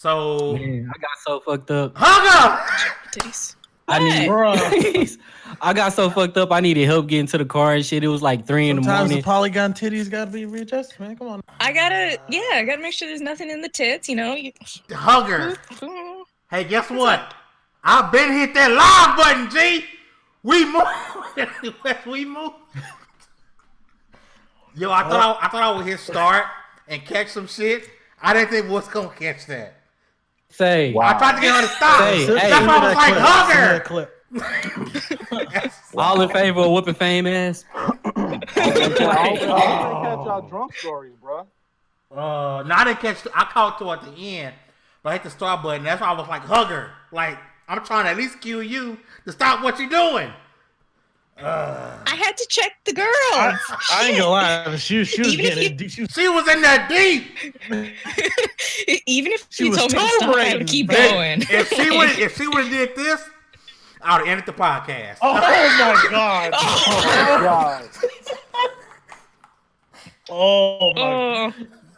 So Man, I got so fucked up. Hugger! I got so fucked up. I needed help getting to the car and shit. It was like 3 in the Sometimes morning. the polygon titties gotta be readjusted, man. Come on. I gotta make sure there's nothing in the tits, you know. Hugger. Hey, guess what? I've been hit that live button, G. We move. We move. Yo, I thought I would hit start and catch some shit. I didn't think was gonna catch that. Say, I tried to get her to stop. That's why I was like, Hugger. All in favor of whooping fame ass. I catch y'all drunk stories, bro. No, I didn't catch. I caught toward the end, but I hit the start button. That's why I was like, Hugger. Like, I'm trying to at least cue you to stop what you're doing. I had to check the girl. I ain't gonna lie. She was getting it. She was in that deep. Even if she told me to stop, I would keep going. If she would have did this, I would have ended the podcast. Oh my god! Oh my!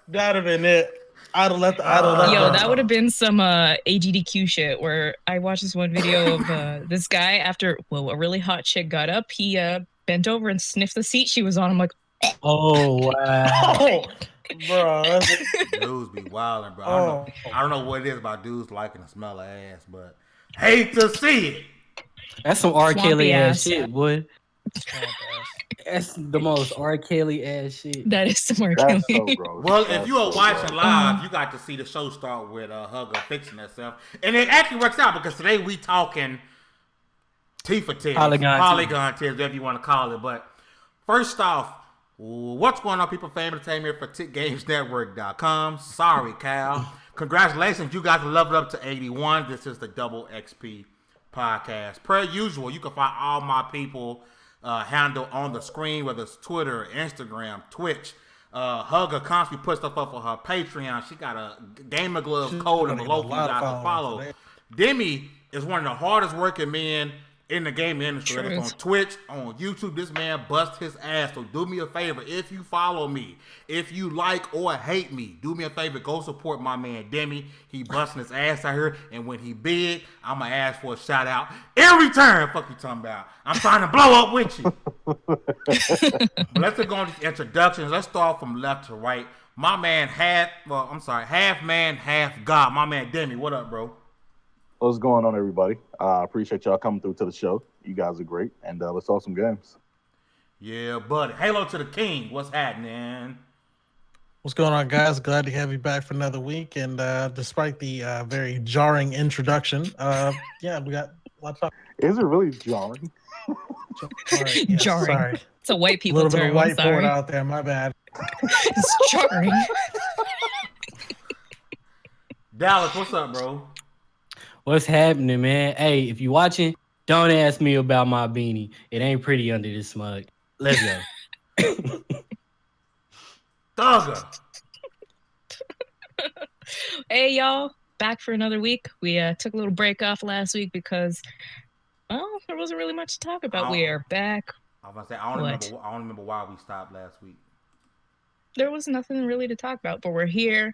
That'd have been it. I'd have left. Yo, that would have been some AGDQ shit. Where I watched this one video of this guy after a really hot chick got up. He bent over and sniffed the seat she was on. I'm like, oh wow, bro. Dudes be wilding, bro. I don't know what it is about dudes liking the smell of ass, but hate to see it. That's some R. Kelly ass Swampy shit, boy. That's the most R. Kelly ass shit. that is some R. Kelly. So gross. Well, if you are watching live, you got to see the show start with Hugger fixing herself, and it actually works out because today we talking Tifa tits, polygon tits, whatever you want to call it. But first off, what's going on, people? Fame Entertainment for TiCGamesNetwork.com. Sorry, Cal. Congratulations, you guys have leveled up to 81. This is the Double XP podcast. Per usual, you can find all my people handle on the screen, whether it's Twitter, Instagram, Twitch. Hugger constantly puts stuff up for her Patreon. She got a Gamer Glove code and below for you guys to follow. Demi is one of the hardest working men in the gaming industry. Whether it's on Twitch, on YouTube, this man busts his ass. So do me a favor, if you follow me, if you like or hate me, do me a favor, go support my man Demi. He busting his ass out here, and when he big, I'm gonna ask for a shout out in return. Fuck you talking about? I'm trying to blow up with you. But let's go on these introductions. Let's start from left to right. My man half man, half God. My man Demi, what up, bro? What's going on, everybody? I appreciate y'all coming through to the show. You guys are great, and let's talk some games. Yeah, buddy. Halo to the King. What's happening? What's going on, guys? Glad to have you back for another week. And despite the very jarring introduction, yeah, we got lots of. Is it really jarring? Right, yes, Jarring. Sorry. It's a white A people little bit term. of I'm sorry. whiteboard out there. My bad. It's jarring. Dallas, what's up, bro? What's happening, man? Hey, if you watching, don't ask me about my beanie. It ain't pretty under this smug. Let's go. Thugger. Hey, y'all. Back for another week. We took a little break off last week because, well, there wasn't really much to talk about. We are back. I was gonna say I don't remember why we stopped last week. There was nothing really to talk about, but we're here.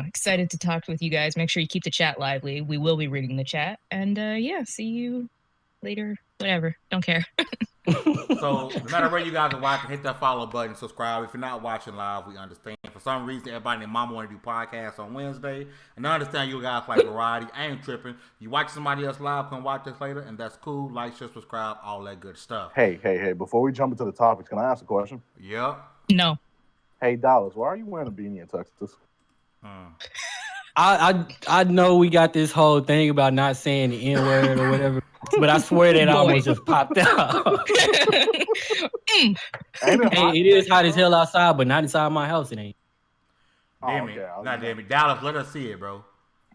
Excited to talk with you guys. Make sure you keep the chat lively. We will be reading the chat. And yeah, see you later. Whatever. Don't care. So no matter where you guys are watching, hit that follow button, subscribe. If you're not watching live, we understand. For some reason, everybody and their mama want to do podcasts on Wednesday. And I understand you guys like variety. I ain't tripping. You watch somebody else live, come watch this later, and that's cool. Like, share, subscribe, all that good stuff. Hey, before we jump into the topics, can I ask a question? Yep. No. Hey, Dallas, why are you wearing a beanie in Texas? I know we got this whole thing about not saying the N-word or whatever, but I swear that almost just popped out. Hey, it is hot as hell outside, but not inside my house. It ain't. Demi, not Demi. Dallas, let us see it, bro.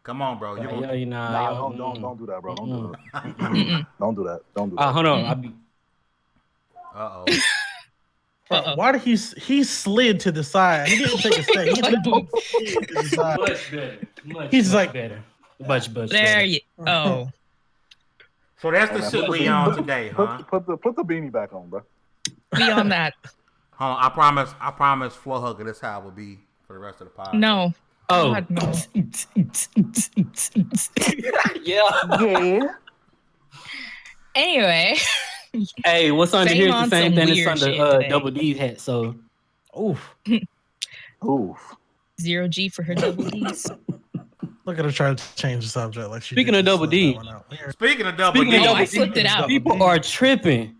Come on, bro. Don't do that, bro. Don't do that. Don't do that. Don't do that. Hold on. Uh-oh. Why did he slid to the side? He didn't take a step. He slid to the side. Much better. He's like better. Much there better. you. Oh. So that's the shit we on today, huh? Put the beanie back on, bro. Beyond that. I promise Floor Hugger, this how it will be for the rest of the podcast. No. Oh. God, no. Yeah. Anyway. Hey, what's under here is the same thing as under today. Double D's hat. So, oof. Oof. 0G for her double D's. Look at her trying to change the subject. Like Speaking of Double D. Speaking of Double D. I flipped it out. People are tripping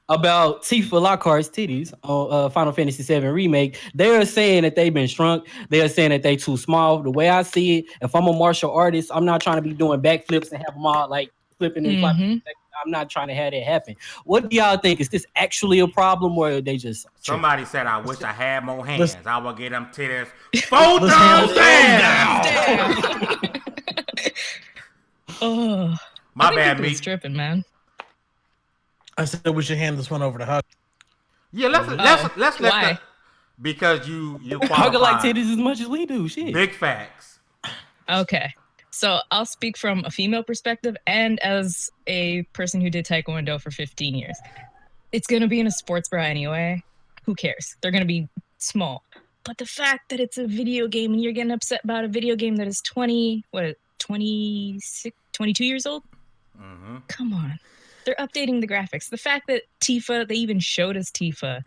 about Tifa Lockhart's titties on Final Fantasy VII Remake. They are saying that they've been shrunk. They are saying that they too small. The way I see it, if I'm a martial artist, I'm not trying to be doing backflips and have them all like flipping and flopping. I'm not trying to have that happen. What do y'all think? Is this actually a problem, or are they just Somebody said, I wish I had more hands. I would get them titties 4,000 down. Oh, my bad, me. Stripping, man. I said we should hand this one over to Hug. Yeah, let's let why? Because you Hug like titties as much as we do. Shit. Big facts. Okay. So I'll speak from a female perspective and as a person who did Taekwondo for 15 years. It's going to be in a sports bra anyway. Who cares? They're going to be small. But the fact that it's a video game and you're getting upset about a video game that is 22 years old? Mm-hmm. Come on. They're updating the graphics. The fact that Tifa, they even showed us Tifa.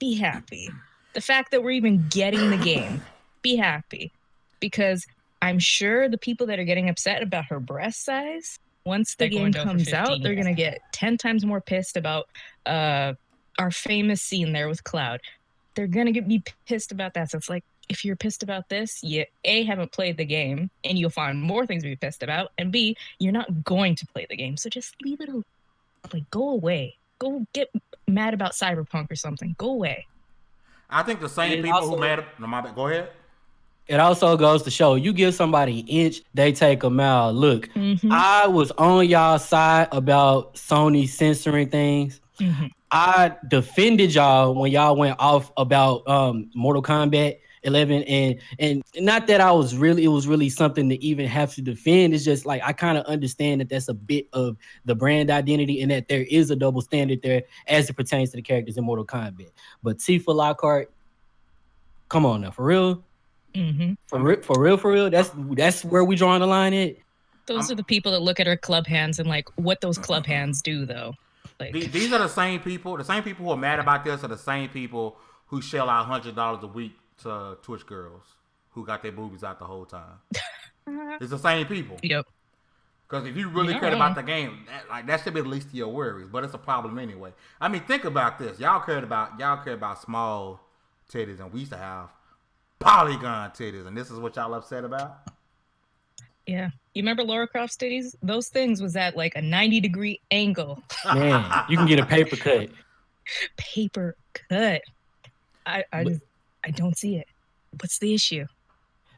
Be happy. The fact that we're even getting the game. Be happy. Because I'm sure the people that are getting upset about her breast size, once the game comes out, they're going to get 10 times more pissed about our famous scene there with Cloud. They're going to be pissed about that. So it's like, if you're pissed about this, you A, haven't played the game, and you'll find more things to be pissed about, and B, you're not going to play the game. So just leave it, like, go away. Go get mad about Cyberpunk or something. Go away. I think the same people who mad... No, my bad. Go ahead. It also goes to show you give somebody an inch, they take a mile. Look, I was on y'all side about Sony censoring things. I defended y'all when y'all went off about Mortal Kombat 11, and not that it was really something to even have to defend. It's just like I kind of understand that that's a bit of the brand identity and that there is a double standard there as it pertains to the characters in Mortal Kombat. But Tifa Lockhart, come on now, for real. For real. That's where we drawing the line at. Those are the people that look at her club hands and like what those club hands do, though. Like these are the same people. The same people who are mad about this are the same people who shell out $100 a week to Twitch girls who got their boobies out the whole time. It's the same people. Yep. Because if you really cared about the game, that should be the least of your worries. But it's a problem anyway. I mean, think about this. Y'all cared about small titties, and we used to have polygon titties, and this is what y'all upset about? Yeah. You remember Lara Croft's titties? Those things was at like a 90-degree angle. Man, you can get a paper cut. Paper cut. I don't see it. What's the issue?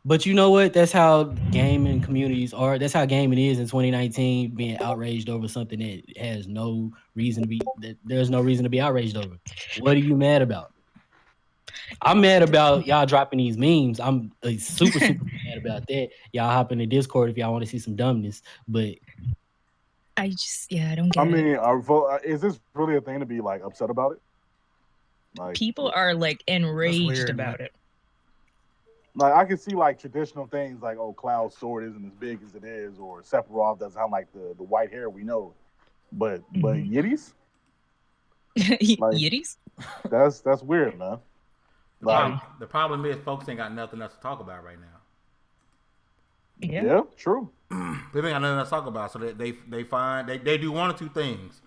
But you know what? That's how gaming communities are. That's how gaming is in 2019, being outraged over something that has no reason to be. That there's no reason to be outraged over. What are you mad about? I'm mad about y'all dropping these memes. I'm super mad about that. Y'all hop in the Discord if y'all want to see some dumbness. But I don't get it. I mean, is this really a thing to be like upset about it? Like, people are like enraged about it. Like I can see like traditional things like, oh, Cloud's sword isn't as big as it is, or Sephiroth doesn't have like the white hair we know. But Yiddies? Like, Yiddies? That's weird, man. Like, the problem is folks ain't got nothing else to talk about right now. Yeah, true. They ain't got nothing else to talk about, so they do one or two things.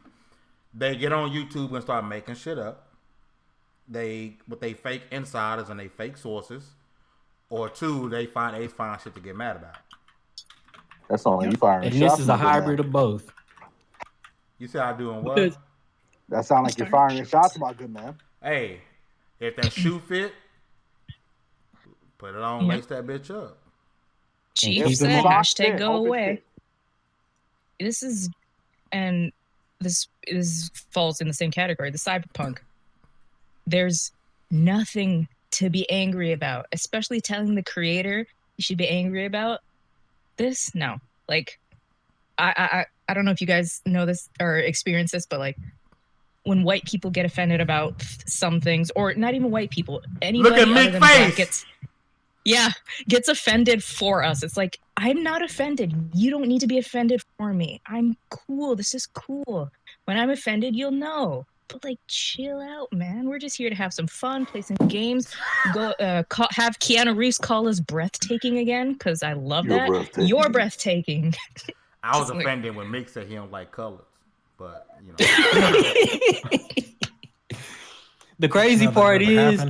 They get on YouTube and start making shit up. With they fake insiders and they fake sources, or two, they find shit to get mad about. That's only you firing. And this is a hybrid of both. You see how I'm doing what? That sounds like you're firing shots, my good man. Hey, if that shoe fit, put it on, lace that bitch up. Chief said, hashtag go away. This falls in the same category, the cyberpunk. There's nothing to be angry about, especially telling the creator you should be angry about this. No, like, I don't know if you guys know this or experience this, but like, when white people get offended about some things, or not even white people, anybody look at Mick face. Yeah, gets offended for us. It's like, I'm not offended. You don't need to be offended for me. I'm cool. This is cool. When I'm offended, you'll know. But like, chill out, man. We're just here to have some fun, play some games, go have Keanu Reeves call us breathtaking again, because I love that. You're breathtaking. I was offended when Mick said he don't like colors, but you know. The crazy part is.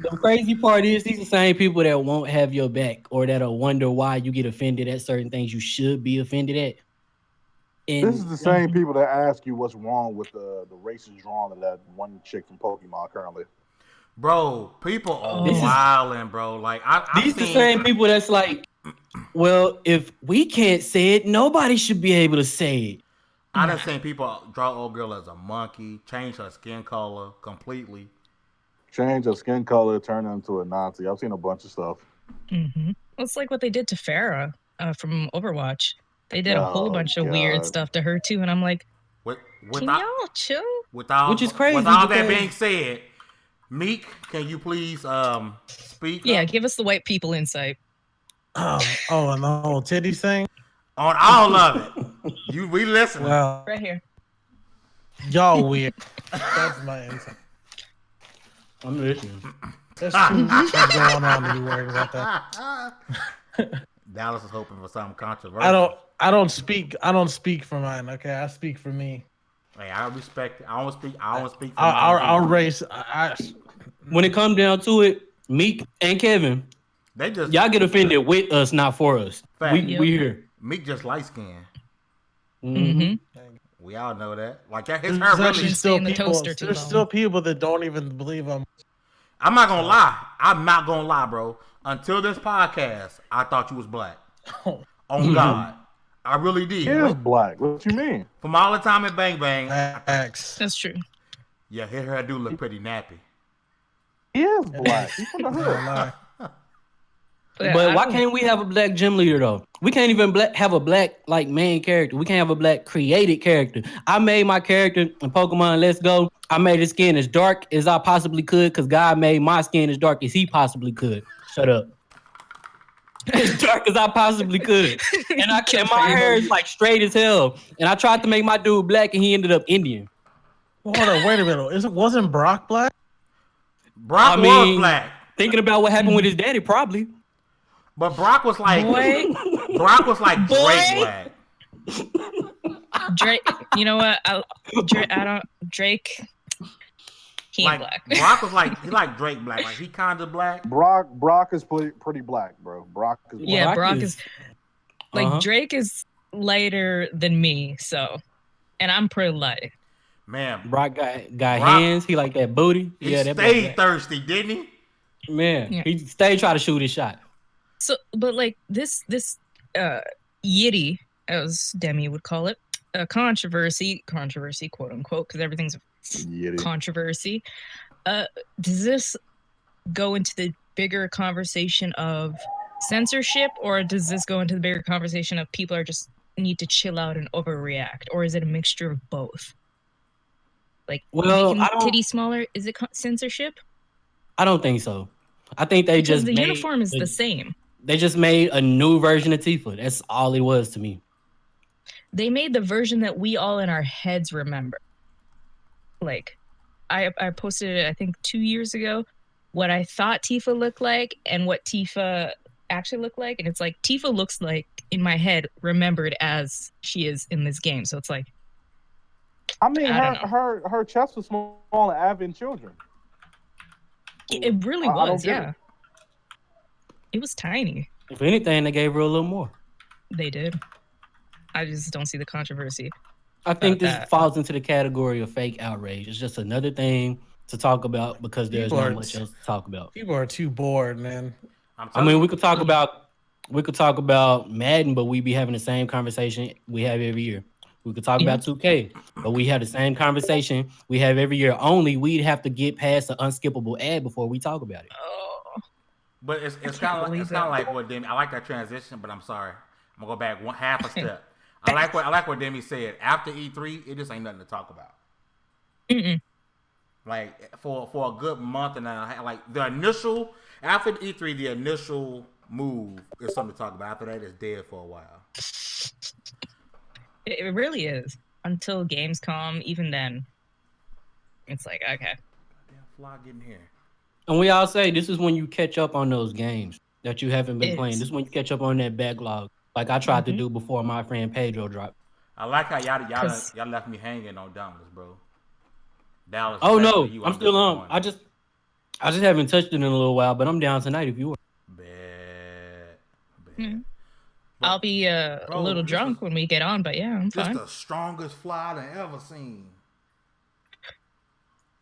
The crazy part is these are the same people that won't have your back or that'll wonder why you get offended at certain things you should be offended at. And this is the same people that ask you what's wrong with the racist drawing of that one chick from Pokemon currently. Bro, people are wilding, bro. Like these the same people that's like, well, if we can't say it, nobody should be able to say it. I done seen people draw old girl as a monkey, change her skin color completely. Change her skin color, turn her into a Nazi. I've seen a bunch of stuff. Mm-hmm. Well, it's like what they did to Pharah from Overwatch. They did a whole bunch of weird stuff to her too, and I'm like, can y'all chill? Which is crazy. With all that being said, Meek, can you please speak? Yeah, give us the white people insight. And the whole titty thing? On all of it. We listen. Well, right here. Y'all weird. That's my insight. I'm listening. There's too much going on to be worried about that. Dallas is hoping for something controversial. I don't speak for mine. Okay, I speak for me. Hey, I respect it. I don't speak for our race. When it comes down to it, Meek and Kevin, y'all get offended with us, not for us. We here. Meek just light skinned. Mm-hmm. We all know that. Like that his hair really still people. There's still people that don't even believe him. I'm not gonna lie, bro. Until this podcast, I thought you was black. On God, I really did. He is black. What you mean? From all the time at Bang Bang, that's true. Yeah, his hair do look pretty nappy. He is black. He's from the hood. But why can't we have a black gym leader though? We can't even have a black like main character. We can't have a black created character. I made my character in Pokemon Let's Go. I made his skin as dark as I possibly could because God made my skin as dark as he possibly could. Shut up. As dark as I possibly could. And my hair is like straight as hell. And I tried to make my dude black and he ended up Indian. Hold on, wait a minute. Wasn't Brock black? Brock was black. Thinking about what happened with his daddy, probably. But Brock was like Drake black. Drake, you know what? Drake. He ain't black. Brock was he like Drake black. Like he kind of black. Brock is pretty black, bro. Brock is black. Yeah, Brock is like Drake is lighter than me, so, and I'm pretty light. Man, Brock got hands. He like that booty. He stayed thirsty, didn't he? Man, he stayed trying to shoot his shot. So, but like this yitty, as Demi would call it, controversy, quote unquote, because everything's a controversy. Does this go into the bigger conversation of censorship, or does this go into the bigger conversation of people are just need to chill out and overreact, or is it a mixture of both? Like, making the titty smaller, is it censorship? I don't think so. I think because the uniform is the same. They just made a new version of Tifa. That's all it was to me. They made the version that we all in our heads remember. Like, I posted it, I think 2 years ago, what I thought Tifa looked like and what Tifa actually looked like. And it's like, Tifa looks like, in my head, remembered as she is in this game. So it's like, I mean, her chest was small and having children. It really was, yeah. It was tiny. If anything, they gave her a little more. They did. I just don't see the controversy. I think this falls into the category of fake outrage. It's just another thing to talk about because there's not much else to talk about. People are too bored, man. I mean, we could talk about Madden, but we be having the same conversation we have every year. We could talk about 2K, but we have the same conversation we have every year. Only we'd have to get past the unskippable ad before we talk about it. But it's kind of like what Demi. I like that transition, but I'm sorry. I'm gonna go back half a step. I like what Demi said. After E3, it just ain't nothing to talk about. Mm-mm. Like for a good month and a half, like the initial, After the E3, the initial move is something to talk about. After that, it's dead for a while. It really is. Until Gamescom, even then, it's like, okay. Goddamn fly getting here. And we all say this is when you catch up on those games that you haven't been playing. Is. This is when you catch up on that backlog, like I tried to do before my friend Pedro dropped. I like how y'all left me hanging on Dallas, bro. Dallas. Oh no, I'm still on. I just haven't touched it in a little while, but I'm down tonight if you want. Bad. I'll be a little drunk when we get on, but yeah, I'm fine. Just the strongest fly I've ever seen.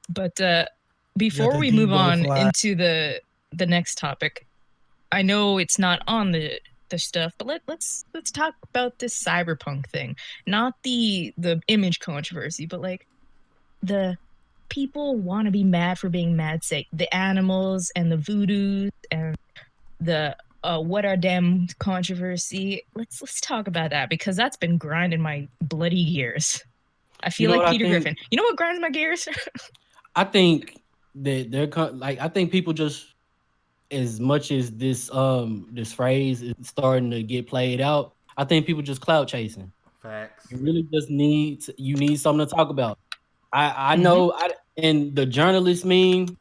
But before we move on into the next topic, I know it's not on the stuff, but let's talk about this cyberpunk thing. Not the image controversy, but like the people want to be mad for being mad sake. The animals and the voodoos and the what are them controversy. Let's talk about that because that's been grinding my bloody gears. I feel like Peter Griffin. You know what grinds my gears? I think that they're like, I think people just, as much as this this phrase is starting to get played out, I think people just clout chasing. Facts. You really just need something to talk about. I know, and the journalist meme,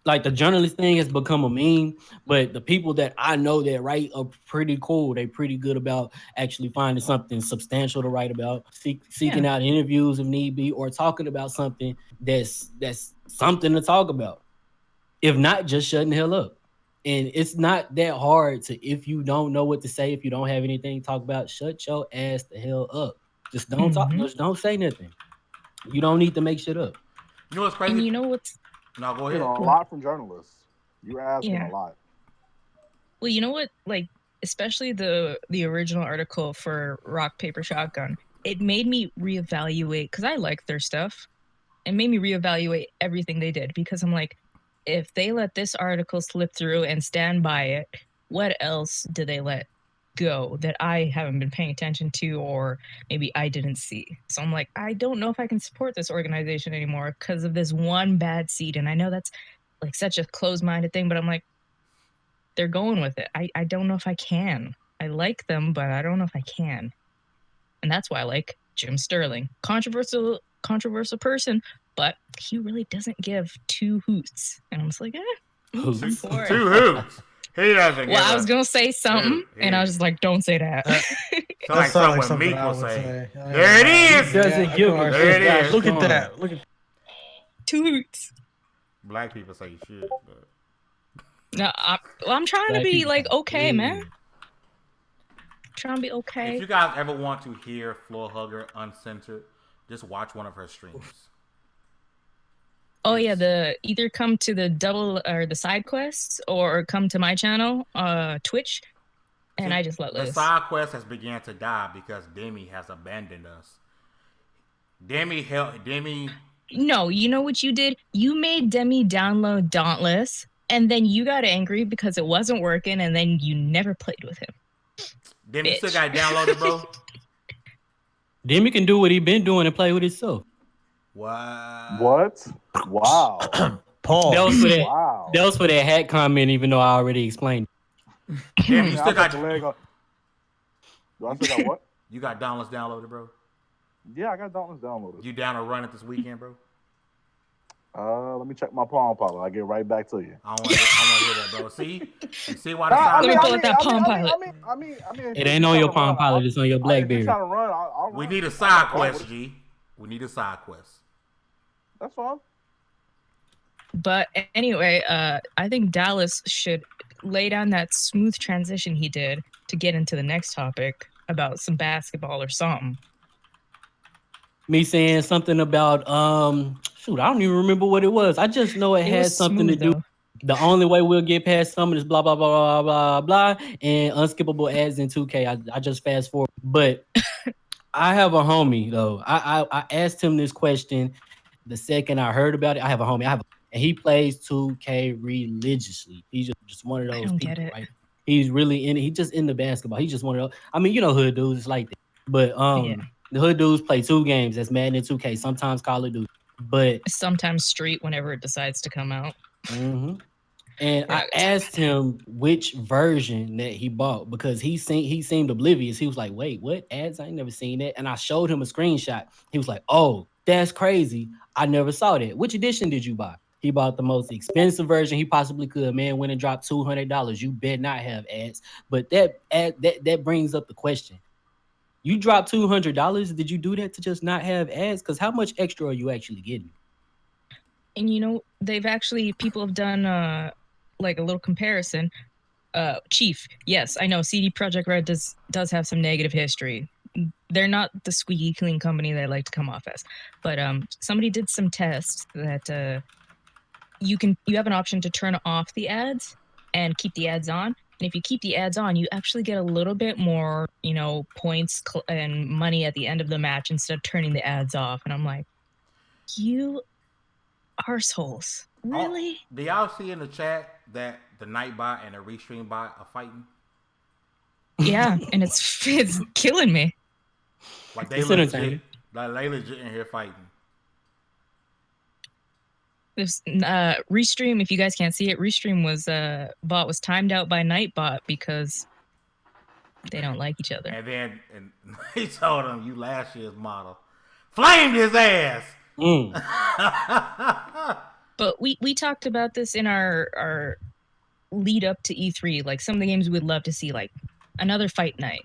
like the journalist thing has become a meme, but the people that I know that write are pretty cool. They're pretty good about actually finding something substantial to write about, seeking out interviews if need be, or talking about something that's something to talk about. If not, just shutting the hell up. And it's not that hard to, if you don't know what to say, if you don't have anything to talk about, shut your ass the hell up. Just don't talk. Just don't say nothing. You don't need to make shit up. You know what's crazy? And you know what's... No, go ahead. A lot from journalists. You're asking a lot. Well, you know what? Like, especially the original article for Rock, Paper, Shotgun, it made me reevaluate, because I like their stuff. It made me reevaluate everything they did, because I'm like, if they let this article slip through and stand by it, what else do they let go that I haven't been paying attention to, or maybe I didn't see? So I'm like, I don't know if I can support this organization anymore because of this one bad seed. And I know that's like such a closed-minded thing, but I'm like, they're going with it. I don't know if I can. I like them, but I don't know if I can. And that's why I like Jim Sterling. Controversial person, but he really doesn't give two hoots. And I'm just like, I'm for it. 2 hoots. He doesn't. Well, I was gonna say something, and I was just like, "Don't say that." Sounds like something Meek will say. There it is. Doesn't give a There it is. Look at that. Look at 2 hoots. Black people say shit, but No, I'm trying to be like okay, man. Trying to be okay. If you guys ever want to hear Floor Hugger uncensored, just watch one of her streams. Oh yeah, either come to the double or the side quests, or come to my channel, Twitch, and I just let loose. The side quest has began to die because Demi has abandoned us. Demi. No, you know what you did? You made Demi download Dauntless, and then you got angry because it wasn't working, and then you never played with him. Demi still got downloaded, bro. Demi can do what he been doing and play with himself. Wow. What? Wow. Paul. That was for that hat comment, even though I already explained. Demi, you still got the leg on. Do I still got what? You got Dauntless downloaded, bro? Yeah, I got Dauntless downloaded. You down to run it this weekend, bro? Let me check my Palm Pilot. I'll get right back to you. I want to hear that, bro. See why the side. Let me pull up that Palm Pilot. I mean, it ain't on your Palm Pilot. It's on your BlackBerry. We need a side quest, G. We need a side quest. That's fine. But anyway, I think Dallas should lay down that smooth transition he did to get into the next topic about some basketball or something. Me saying something about shoot, I don't even remember what it was. I just know it had something to do. The only way we'll get past some of this blah blah blah blah blah blah and unskippable ads in 2K. I just fast forward. But I have a homie though. I asked him this question the second I heard about it. I have a homie. And he plays 2K religiously. He's just one of those people, right? He's really in it. He's just into basketball. He's just one of those. I mean, you know, hood dudes like that. But the hood dudes play 2 games. That's Madden and 2K. Sometimes Call of Duty, but sometimes Street whenever it decides to come out. And I asked him which version that he bought because he seemed oblivious. He was like, "Wait, what ads? I ain't never seen that." And I showed him a screenshot. He was like, "Oh, that's crazy. I never saw that. Which edition did you buy?" He bought the most expensive version he possibly could. Man, went and dropped $200. You bet not have ads. But that brings up the question. You dropped $200. Did you do that to just not have ads? Because how much extra are you actually getting? And people have done like a little comparison. Chief, yes, I know CD Projekt Red does have some negative history. They're not the squeaky clean company they like to come off as. But somebody did some tests that you have an option to turn off the ads and keep the ads on. And if you keep the ads on, you actually get a little bit more, points and money at the end of the match instead of turning the ads off. And I'm like, you arseholes. Really? Do y'all see in the chat that the Nightbot and the Restream bot are fighting? Yeah, and it's killing me. Like they legit in here fighting. This Restream, if you guys can't see it, Restream bot was timed out by Nightbot because they don't like each other. And then he told him, "You last year's model, flamed his ass." But we talked about this in our lead up to E3. Like some of the games we'd love to see, like another fight night.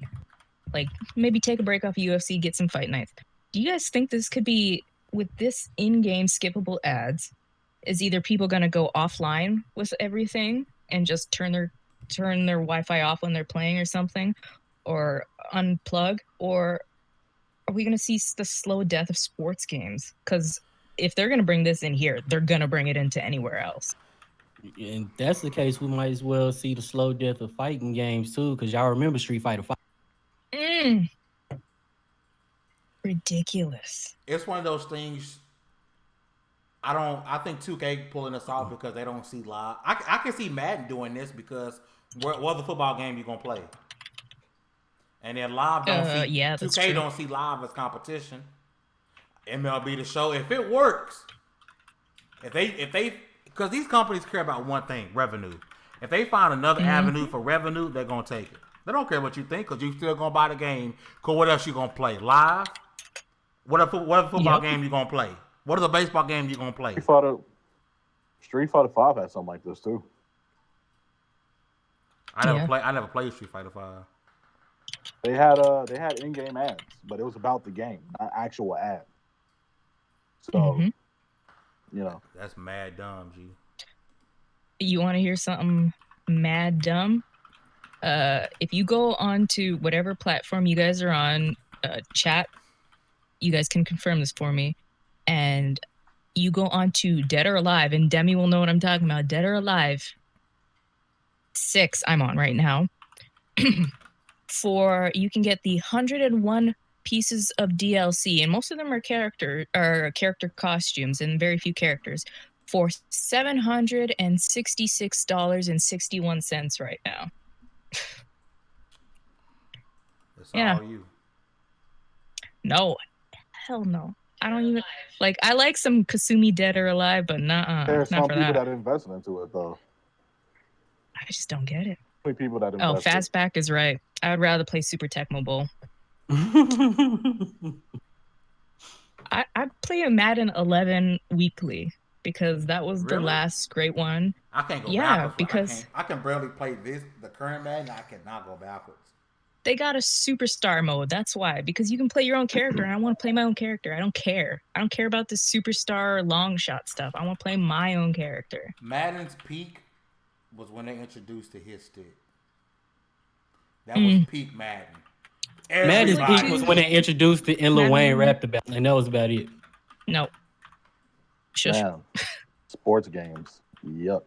Like maybe take a break off of UFC, get some fight nights. Do you guys think this could be, with this in-game skippable ads, is either people going to go offline with everything and just turn their Wi-Fi off when they're playing or something, or unplug, or are we going to see the slow death of sports games? Because if they're going to bring this in here, they're going to bring it into anywhere else. And if that's the case, we might as well see the slow death of fighting games too, because y'all remember Street Fighter 5. Ridiculous. It's one of those things. I think 2K pulling this off because they don't see live. I can see Madden doing this because what other football game you gonna play? And then live don't see. Yeah, 2K don't see live as competition. MLB The Show, if it works, if they because these companies care about one thing: revenue. If they find another avenue for revenue, they're gonna take it. They don't care what you think because you still gonna buy the game. Cause what else you gonna play? Live? What football game you gonna play? What are the baseball games you gonna play? Street Fighter 5 had something like this too. I never played Street Fighter 5. They had in-game ads, but it was about the game, not actual ads. So, that's mad dumb, G. You want to hear something mad dumb? If you go on to whatever platform you guys are on, chat, you guys can confirm this for me, and you go on to Dead or Alive, and Demi will know what I'm talking about. Dead or Alive 6, I'm on right now. You can get the 101 pieces of DLC, and most of them are character costumes and very few characters, for $766.61 right now. That's all you. No, hell no. I don't even like. I like some Kasumi Dead or Alive, but not. There's not some for people that. that invested into it though. I just don't get it. People that invested. Fastback is right. I would rather play Super Tecmo Bowl. I play a Madden 11 weekly because that was the last great one. I can't go backwards. Because I can barely play the current Madden. I cannot go backwards. They got a superstar mode. That's why. Because you can play your own character, and I want to play my own character. I don't care. I don't care about the superstar long shot stuff. I want to play my own character. Madden's peak was when they introduced the hit stick. That was peak Madden. Madden's peak was when they introduced it and Lil Wayne rapped about it, and that was about it. No. Shush. Damn. Sports games. Yuck.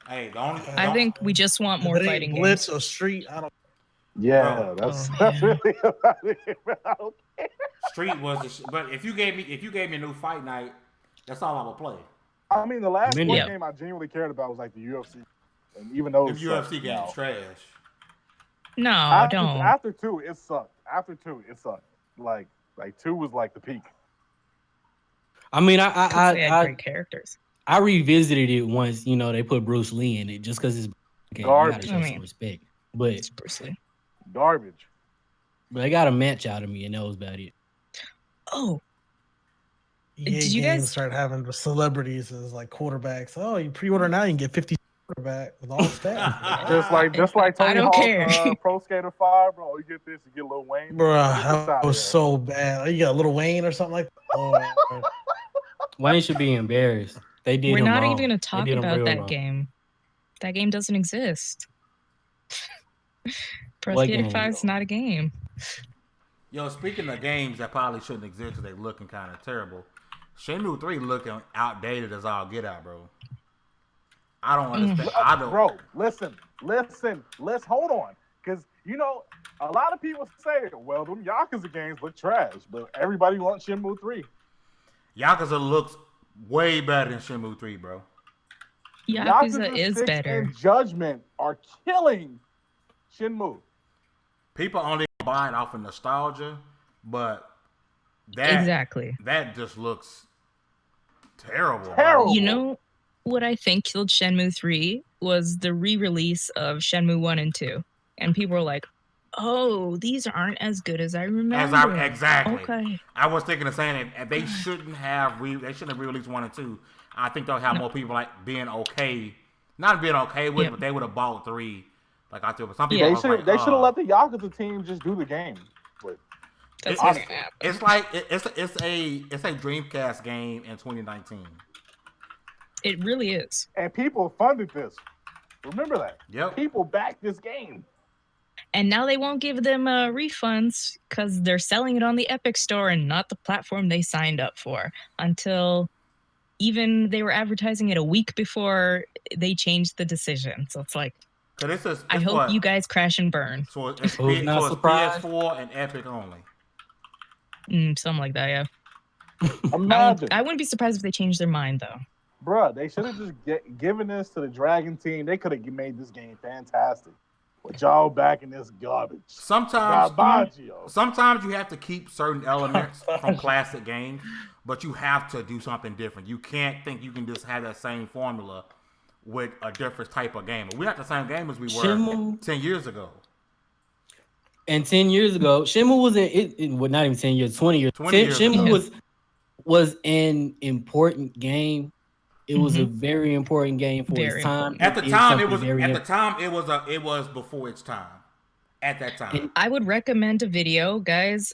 Hey, I think we just want more fighting Blitz games. or Street, I don't. Yeah, that's really about it. I don't care. Street was, but if you gave me a new fight night, that's all I would play. I mean, the last game I genuinely cared about was like the UFC, and even though the UFC game is trash. No, don't. After 2, it sucked. Like 2 was like the peak. I mean, I had great characters. I revisited it once. You know, they put Bruce Lee in it just because it's okay. Garbage. You gotta show some respect, but it's Bruce Lee. Garbage. But they got a match out of me, and that was about it. Oh, EA did you games guys start having the celebrities as like quarterbacks? Oh, you pre-order now, you can get 50 quarterback with all stats. just like Tony I don't Hawk, care. Pro Skater 5, bro. You get this, you get Lil Wayne. Bruh, that was so bad. You got Little Wayne or something like that? Oh, Wayne should be embarrassed. They did We're him not wrong. even going to talk They did him about real that wrong. game. That game doesn't exist. Pro What Skater game? 5 is not a game. Yo, speaking of games that probably shouldn't exist because they're looking kind of terrible, Shenmue 3 looking outdated as all get out, bro. I don't understand. Bro, listen. Let's hold on. Because, you know, a lot of people say, well, them Yakuza games look trash, but everybody wants Shenmue 3. Yakuza looks way better than Shenmue 3, bro. Yakuza is 6 better. and Judgment are killing Shenmue. People only buy it off of nostalgia, but that just looks terrible. Terrible. You know what I think killed Shenmue 3 was the re-release of Shenmue 1 and 2. And people were like, oh, these aren't as good as I remember. Exactly. Okay. I was thinking of saying that they shouldn't have re-released 1 and 2. I think they'll have more people like being okay, not being okay with it, but they would have bought 3. Like I thought, some people they should have let the Yakuza team just do the game. But that's not gonna happen. It's like it's a Dreamcast game in 2019. It really is. And people funded this. Remember that. Yep. People backed this game. And now they won't give them refunds because they're selling it on the Epic Store and not the platform they signed up for until even they were advertising it a week before they changed the decision. So it's like, I hope you guys crash and burn. So it's PS4 and Epic only. Something like that, yeah. Imagine. I wouldn't be surprised if they changed their mind, though. Bruh, they should have just given this to the Dragon team. They could have made this game fantastic. But y'all back in this garbage. Sometimes you have to keep certain elements from classic games, but you have to do something different. You can't think you can just have that same formula with a different type of game. We're not the same game as we were 10 years ago. And 10 years ago, Shenmue was not even 10 years, 20 years. Shenmue was an important game. It was a very important game for its time. At the time, it was before its time. At that time, I would recommend a video, guys.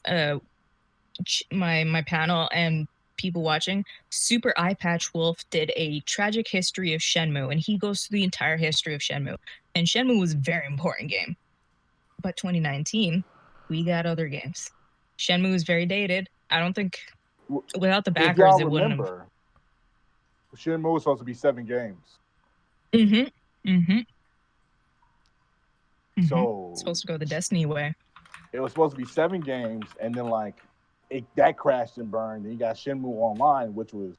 My panel and people watching. Super Eye Patch Wolf did a tragic history of Shenmue, and he goes through the entire history of Shenmue. And Shenmue was a very important game. But 2019, we got other games. Shenmue is very dated. I don't think without the backers it wouldn't have. Shenmue was supposed to be 7 games. So it's supposed to go the Destiny way. It was supposed to be 7 games, and then that crashed and burned. And you got Shenmue Online, which was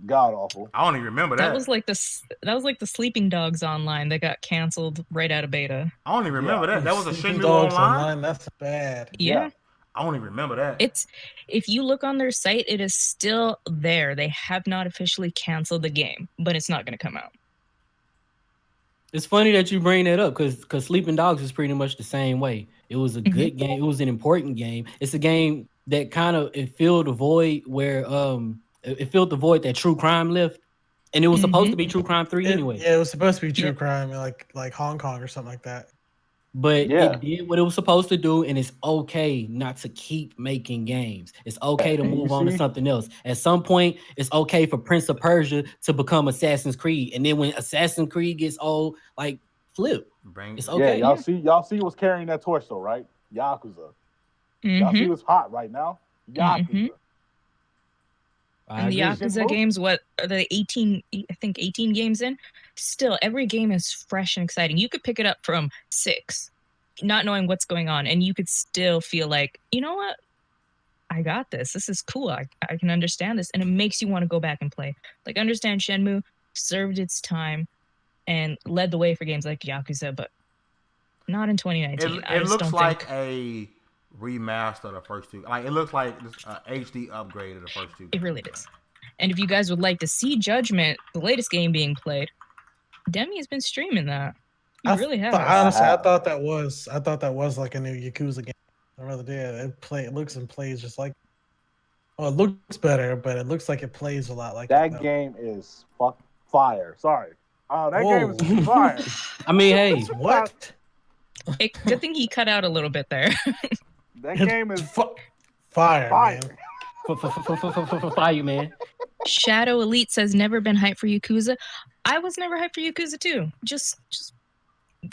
god awful. I don't even remember that. That was like the Sleeping Dogs Online that got canceled right out of beta. I don't even remember that. That was a Shenmue Online. That's bad. Yeah. I don't even remember that. If you look on their site, it is still there. They have not officially canceled the game, but it's not going to come out. It's funny that you bring that up because Sleeping Dogs is pretty much the same way. It was a good game. It was an important game. It's a game that kind of filled the void where it filled the void that True Crime left, and it was supposed to be True Crime 3 anyway. Yeah, it was supposed to be True Crime, like Hong Kong or something like that. But it did what it was supposed to do, and it's okay not to keep making games. It's okay to move on to something else. At some point, it's okay for Prince of Persia to become Assassin's Creed, and then when Assassin's Creed gets old, flip. It's okay. Yeah, y'all see what's carrying that torch though, right? Yakuza. Y'all see what's hot right now? Yakuza. And the Yakuza games, what are they, 18 games in? Still, every game is fresh and exciting. You could pick it up from 6, not knowing what's going on, and you could still feel like, you know what? I got this. This is cool. I can understand this. And it makes you want to go back and play. Like, understand Shenmue served its time and led the way for games like Yakuza, but not in 2019. It looks like a remaster of the first 2. It looks like an HD upgrade of the first 2. It really does. And if you guys would like to see Judgment, the latest game being played, Demi has been streaming that. He really has. Honestly, I thought that was like a new Yakuza game. I really did. It looks and plays just like. Oh, it looks better, but it looks like it plays a lot like that game is fire. Sorry. That game is fire. I mean, hey, what? Good thing he cut out a little bit there. That game is fire. Fire, man. Shadow Elite says never been hyped for Yakuza. I was never hyped for Yakuza too. Just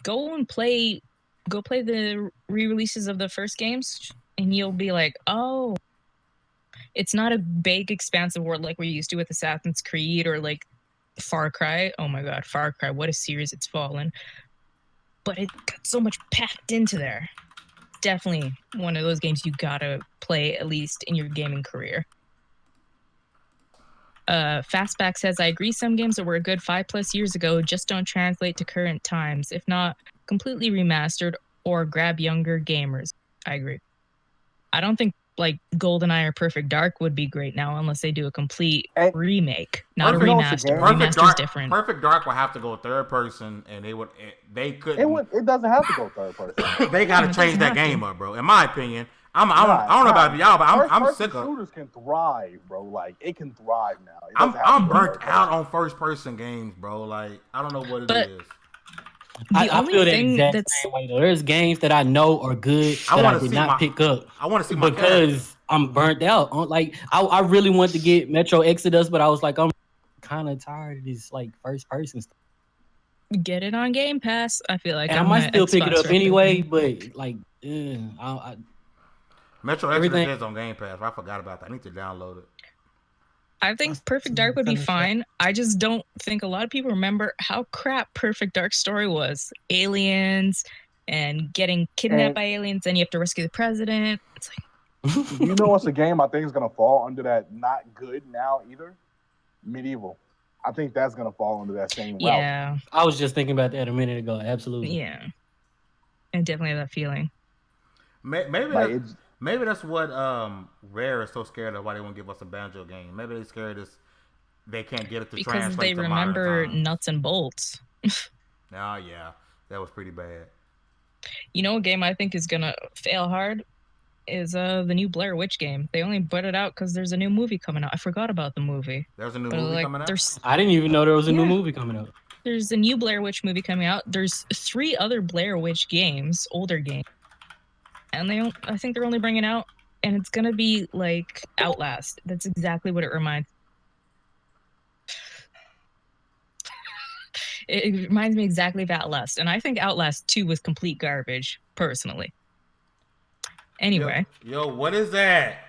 go play the re-releases of the first games, and you'll be like, oh, it's not a big expansive world like we're used to with Assassin's Creed or like Far Cry. Oh my god, Far Cry, what a series it's fallen. But it got so much packed into there. Definitely one of those games you gotta play at least in your gaming career. Fastback says, I agree some games that were a good 5+ years ago just don't translate to current times, if not completely remastered or grab younger gamers. I agree. I don't think like GoldenEye or Perfect Dark would be great now unless they do a complete remake, not a remaster. Remaster's different. Perfect Dark would have to go third person, and they couldn't. It doesn't have to go third person. They got to change that game up, bro. In my opinion, I don't know about y'all, but I'm sick of. Shooters can thrive, bro. Like it can thrive now. I'm burnt out on first person games, bro. Like I don't know what it is. I feel the exact same way. There's games that I know are good that I did not pick up. I want to see because I'm burnt out. Like I really want to get Metro Exodus, but I was like, I'm kind of tired of this like first person stuff. Get it on Game Pass. I feel like I might still pick it up anyway, but like, Metro Exodus is on Game Pass. I forgot about that. I need to download it. I think Perfect Dark would be fine. I just don't think a lot of people remember how crap Perfect Dark's story was. Aliens and getting kidnapped by aliens, and you have to rescue the president. It's like, you know what's a game I think is gonna fall under that not good now either? Medieval. I think that's gonna fall under that same route. Yeah. I was just thinking about that a minute ago. Absolutely. Yeah. I definitely have that feeling. Maybe that's what Rare is so scared of. Why they won't give us a Banjo game? Maybe they're scared they can't get it to translate because they to remember nuts and bolts. Oh yeah, that was pretty bad. You know, a game I think is gonna fail hard is the new Blair Witch game. They only put it out because there's a new movie coming out. I forgot about the movie. There's a new movie coming out. I didn't even know there was a new movie coming out. There's a new Blair Witch movie coming out. There's 3 other Blair Witch games, older games. And I think they're only bringing out, and it's gonna be like Outlast. That's exactly what it reminds. It reminds me exactly of Outlast, and I think Outlast 2 was complete garbage, personally. Anyway. Yo, what is that?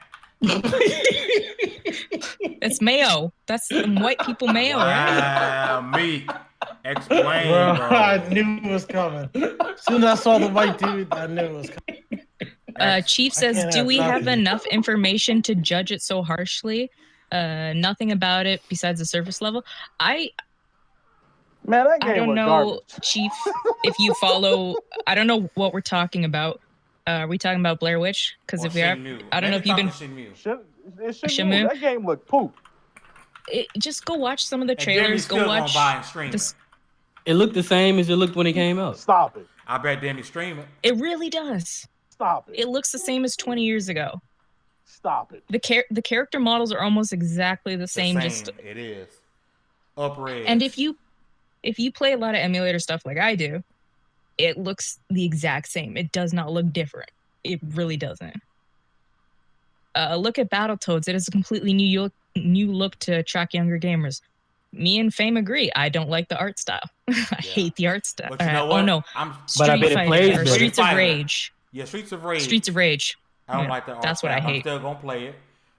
It's mayo. That's white people mayo, right? Me. Explain, bro. I knew it was coming. As soon as I saw the white dude, I knew it was coming. Chief says, do we have enough information to judge it so harshly? Nothing about it besides the surface level. I don't know, garbage. Chief, if you follow... I don't know what we're talking about. Are we talking about Blair Witch? Because if we are... I don't know if you've been... Shenmue. That game looked poop. Just go watch some of the trailers. Go watch... It looked the same as it looked when it came out. Stop it. I bet Demi streaming. It really does. Stop it. It looks the same as 20 years ago. Stop it. The character models are almost exactly the same. Just it is. Upgrade. And if you play a lot of emulator stuff like I do, it looks the exact same. It does not look different. It really doesn't. Look at Battletoads. It is a completely new look to attract younger gamers. Me and Fame agree. I don't like the art style. I hate the art style. But you know what? Oh no, Streets of Rage. Yeah, Streets of Rage. Streets of Rage. I don't like the art That's style. what I hate. I'm still gonna play it.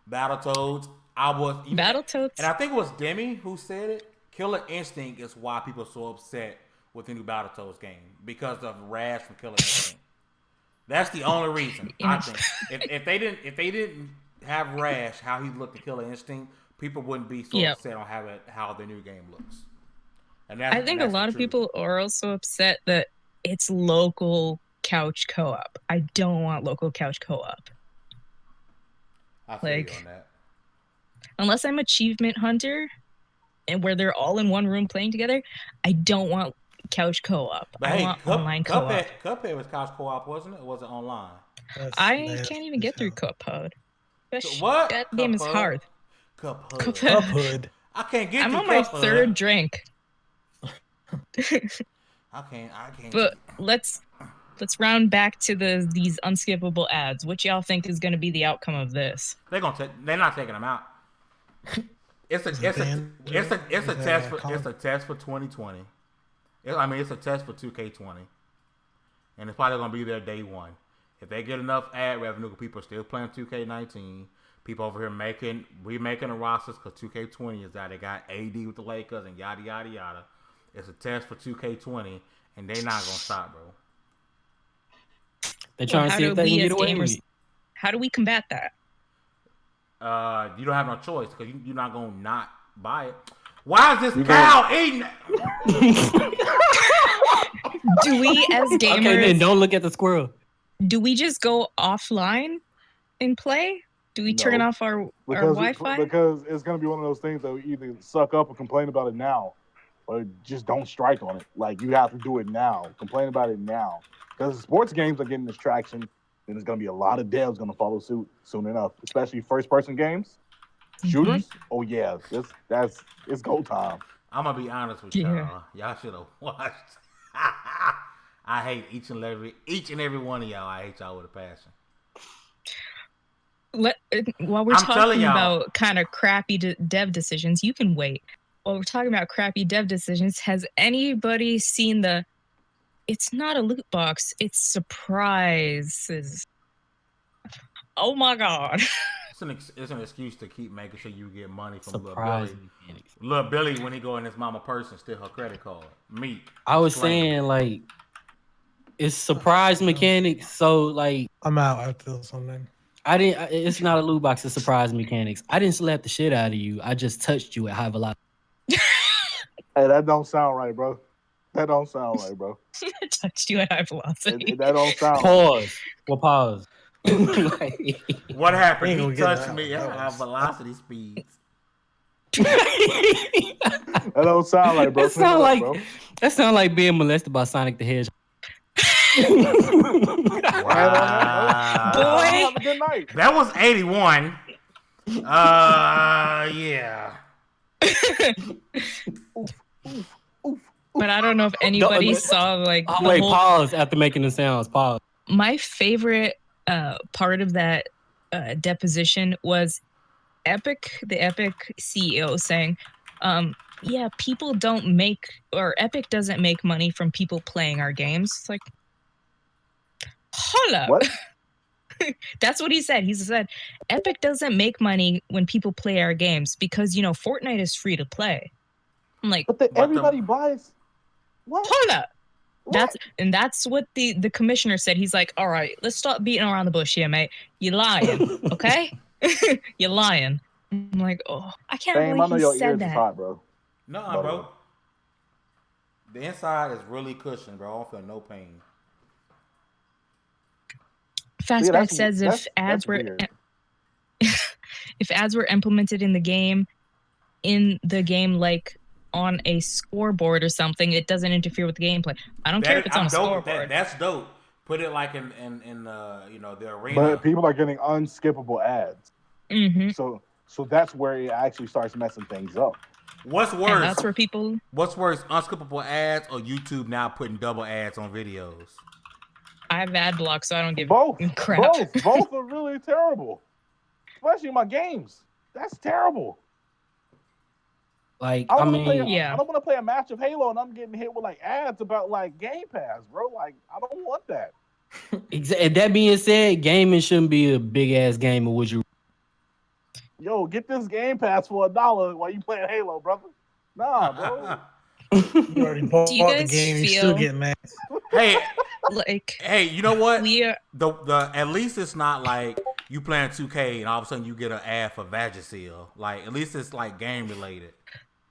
Battletoads. Battletoads. And I think it was Demi who said it. Killer Instinct is why people are so upset with the new Battletoads game because of Rash from Killer Instinct. That's the only reason. I think if they didn't have Rash, how he looked at Killer Instinct, people wouldn't be so upset on how the new game looks. And I think a lot of people are also upset that it's local couch co-op. I don't want local couch co-op. I feel you on that. unless I'm achievement hunter, and where they're all in one room playing together, I don't want couch co-op. But I want online co-op. Cuphead was couch co-op, wasn't it? Or was it online? I can't even get through Cuphead. What? That game is hard. Cuphead. I can't get. I'm on my third drink. I can't. But let's round back to these unskippable ads. What y'all think is going to be the outcome of this? They're not taking them out. It's a test for 2020. It's a test for 2K20, and it's probably gonna be there day one. If they get enough ad revenue, people are still playing 2K19. People over here remaking the rosters because 2K20 is out. They got AD with the Lakers and yada yada yada. It's a test for 2K20, and they're not gonna stop, bro. They're trying to see if they can get away with it. How do we combat that? You don't have no choice because you're not gonna not buy it. Why is this cow eating? Do we as gamers? Okay, then don't look at the squirrel. Do we just go offline and play? Do we turn off our Wi-Fi? Because it's gonna be one of those things that we either suck up or complain about it now, or just don't strike on it. Like you have to do it now. Complain about it now. Because sports games are getting this traction, and there's gonna be a lot of devs gonna follow suit soon enough, especially first-person games. Shooters? Oh yeah, it's go time. I'm gonna be honest with y'all. Y'all should have watched. I hate each and every one of y'all. I hate y'all with a passion. While we're talking about kind of crappy dev decisions, you can wait. While we're talking about crappy dev decisions, has anybody seen the? It's not a loot box. It's surprises. Oh my god. It's an excuse to keep making sure you get money from Little Billy. Little Billy, when he go in his mama purse and steal her credit card. I was saying, like, it's surprise mechanics. So, like, I'm out after this one then. It's not a loot box. It's surprise mechanics. I didn't slap the shit out of you. I just touched you at high velocity. Hey, that don't sound right, bro. That don't sound right, bro. Touched you at high velocity. That don't sound Pause. Well, pause. What happened? He touched me at high velocity speeds. That don't sound right, bro. That sound like being molested by Sonic the Hedgehog. Wow. Boy. Have a good night. That was 81. Yeah. But I don't know if anybody saw like. Pause after making the sounds. Pause. My favorite part of that deposition was the Epic CEO saying, "Yeah, people don't make, or Epic doesn't make money from people playing our games." It's like, hold up. What? That's what he said. He said, Epic doesn't make money when people play our games because, Fortnite is free to play. I'm like, everybody buys. What? Hold up. That's what the commissioner said. He's like, all right, let's stop beating around the bush here, mate. You're lying, okay? You're lying. I'm like, oh, I can't believe he said that. Hot, bro. No, bro. The inside is really cushioned, bro. I don't feel no pain. Fastback says if ads were implemented in the game like on a scoreboard or something, it doesn't interfere with the gameplay. I don't care if it's on a scoreboard. That's dope. Put it like in the arena. But people are getting unskippable ads. Mm-hmm. So that's where it actually starts messing things up. What's worse? And that's where people. What's worse, unskippable ads or YouTube now putting double ads on videos? I have ad block, so I don't give crap. Both are really terrible, especially in my games. That's terrible. Like, I don't want to play a match of Halo and I'm getting hit with like ads about like Game Pass, bro. Like, I don't want that. That being said, gaming shouldn't be a big ass game. Or would you? Yo, get this Game Pass for $1 while you playing Halo, brother. Nah, bro. You already bought the game. You still get mad. Hey, hey, you know what? The at least it's not like you playing 2K and all of a sudden you get an ad for Vagisil. Like, at least it's like game related.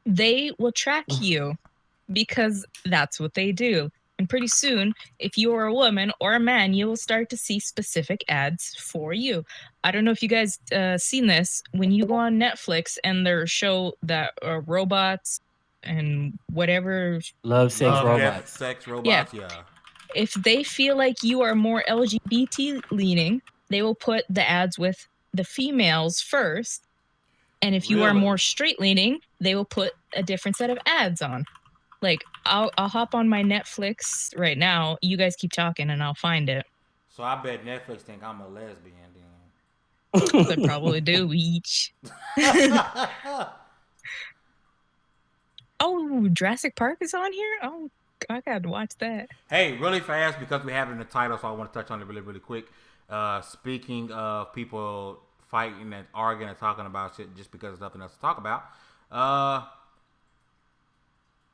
They will track you because that's what they do. And pretty soon, if you are a woman or a man, you will start to see specific ads for you. I don't know if you guys seen this. When you go on Netflix and they show that robots and whatever... Love, sex, robots. Sex, robots, yeah. If they feel like you are more LGBT leaning, they will put the ads with the females first. And if you are more straight leaning, they will put a different set of ads on. Like, I'll hop on my Netflix right now. You guys keep talking and I'll find it. So I bet Netflix think I'm a lesbian then. They probably do each. Oh, Jurassic Park is on here? Oh, I got to watch that. Hey, really fast, because we have it in the title, so I want to touch on it really, really quick. Speaking of people fighting and arguing and talking about shit just because there's nothing else to talk about,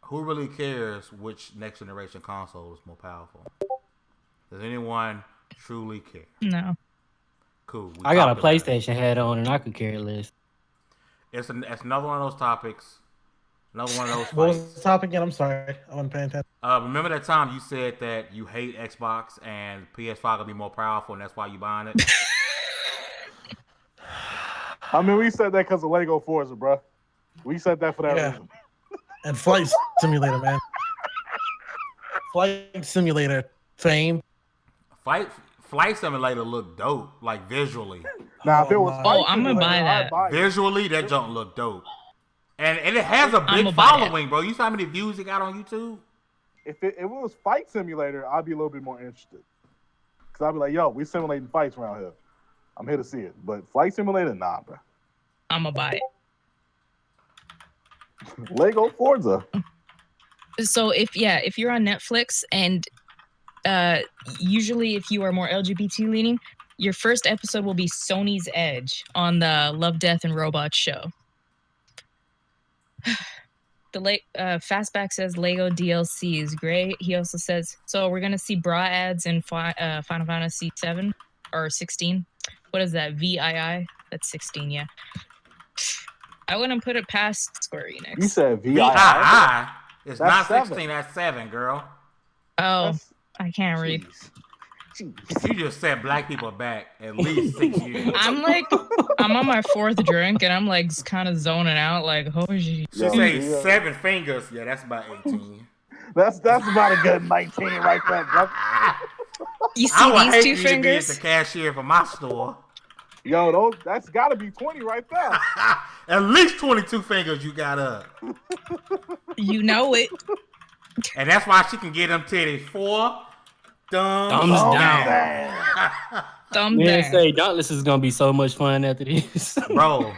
who really cares which next generation console is more powerful? Does anyone truly care? No. Cool. I got a PlayStation hat on and I could care less. It's another one of those topics. Another one of those fights. What was the topic again? I'm sorry. I wasn't paying attention. Remember that time you said that you hate Xbox and PS5 will be more powerful and that's why you buying it? I mean, we said that because of Lego Forza, bro. We said that for that reason. And Flight Simulator, man. Flight Simulator fame. Flight Simulator look dope, like visually. Now, if it was I'm gonna buy that. Visually, that junk look dope. And it has a big following, bro. You see how many views it got on YouTube? If it was Fight Simulator, I'd be a little bit more interested. Because I'd be like, yo, we simulating fights around here. I'm here to see it. But Flight Simulator, nah, bro. I'm gonna buy it. Lego Forza. So if you're on Netflix and usually if you are more LGBT leaning, your first episode will be Sony's Edge on the Love, Death, and Robots show. The Fastback says Lego DLC is great. He also says, so we're gonna see bra ads in Final Fantasy 7 or 16. What is that? VII? That's 16, yeah. I wouldn't put it past Square Enix. You said VII? It's not 16, that's 7, girl. Oh, I can't read. You just set black people back at least 6 years. I'm on my 4th drink and I'm like kind of zoning out. Like, oh, she say 7 fingers. Yeah, that's about 18. That's about a good 19 right there, bro. You see these 2 fingers? To be at the cashier for my store. Yo, that's got to be 20 right there. At least 22 fingers you got up. You know it. And that's why she can get them titties 4 thumbs down. Thumb down. Say Dauntless is gonna be so much fun after this. Bro,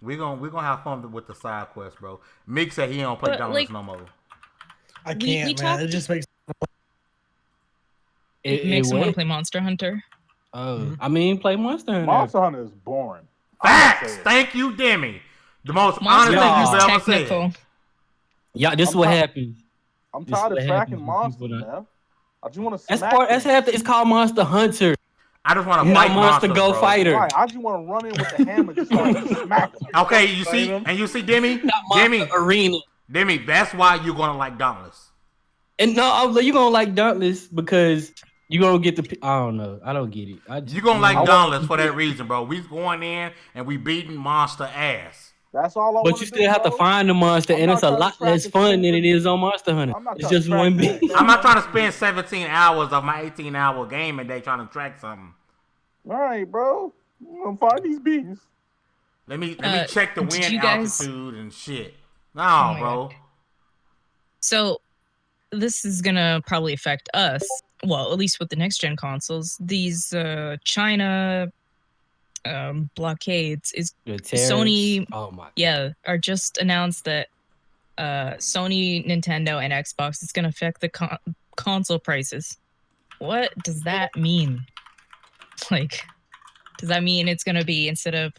we're gonna have fun with the side quest, bro. Mick said he don't play Dauntless no more. I can't, man. It just makes it makes me want to play Monster Hunter. Oh, I mean, play Monster Hunter. Monster Hunter is boring. Facts. Thank you, Demi. The most honest thing you've ever said. Yeah, this is what happens. I'm tired of tracking monsters, man. I just want to it's called Monster Hunter. I just want to fight Monster Go bro. Fighter. Right, I just want to run in with the hammer and just start smacking. Okay, you see, Demi? Arena. Demi, that's why you're going to like Dauntless. And no, you're going to like Dauntless because you're going to get the... I don't know. I don't get it. You're going to like Dauntless for that reason, bro. We going in and we beating monster ass. That's all I But you still have to find the monster, and it's a lot less fun than it is on Monster Hunter. It's just one bit. I'm not trying to spend 17 hours of my 18-hour game a day trying to track something. All right, bro. I'm going to find these bees. Let me check the wind altitude and shit. No, bro. So this is going to probably affect us. Well, at least with the next-gen consoles. These China... blockades is Sony. Oh my! Yeah, are just announced that Sony, Nintendo, and Xbox is going to affect the console prices. What does that mean? Like, does that mean it's going to be instead of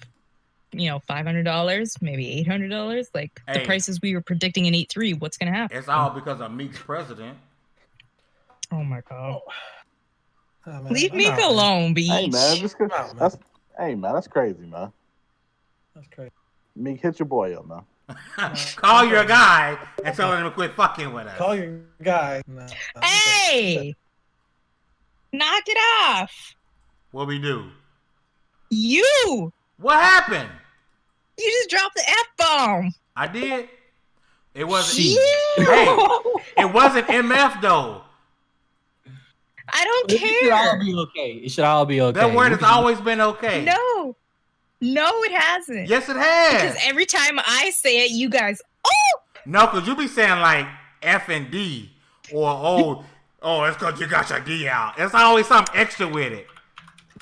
$500, maybe $800? Like the prices we were predicting in E3. What's going to happen? It's all because of Meek's president. Oh my god! Leave Meek alone, Beach. Hey man, that's crazy, man. That's crazy. Meek, hit your boy up, man. Call your guy and tell him to quit fucking with us. Call your guy. Hey! Knock it off! What we do? You! What happened? You just dropped the F-bomb! I did. It wasn't. Hey, it wasn't MF though. I don't care. It should all be okay. It should all be okay. That word has always been okay. No, it hasn't. Yes, it has. Because every time I say it, you guys, oh! No, because you be saying like F and D or it's because you got your D out. It's always something extra with it.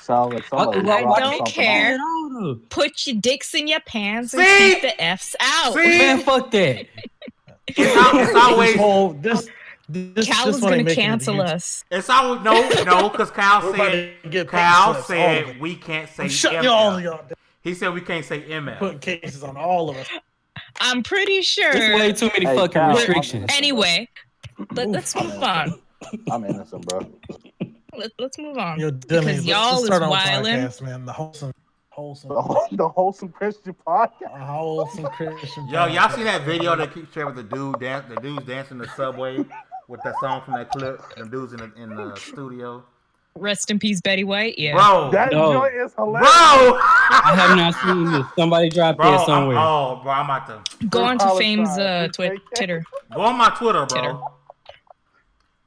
Sounds like somebody I dropped don't something care. on. Put your dicks in your pants and See? keep the F's out. See? Man, fuck that. It's always This Cal is one going ain't to making it cancel huge. us. It's always no, because Kyle We're about to get said all of we can't say Shut MF. all y'all down. He said we can't say MF. Putting cases on all of us. I'm pretty sure. There's way too many Hey, fucking Cal, restrictions. Anyway, let's move on. I'm innocent, bro. Let's move on. Yo, Demi, Because y'all is start our wildin'. podcast, man. The wholesome. The wholesome Christian podcast. A wholesome Christian. Yo, y'all seen that video that keeps sharing with the dudes dancing in the subway with that song from that clip? The dudes in the studio. Rest in peace, Betty White. Yeah. Bro, That No. joint is hilarious. bro. I have not seen this. Somebody dropped Bro, that somewhere. I'm about to Go on to Palestine. Fame's Appreciate Twitter. go on my Twitter, bro. Twitter.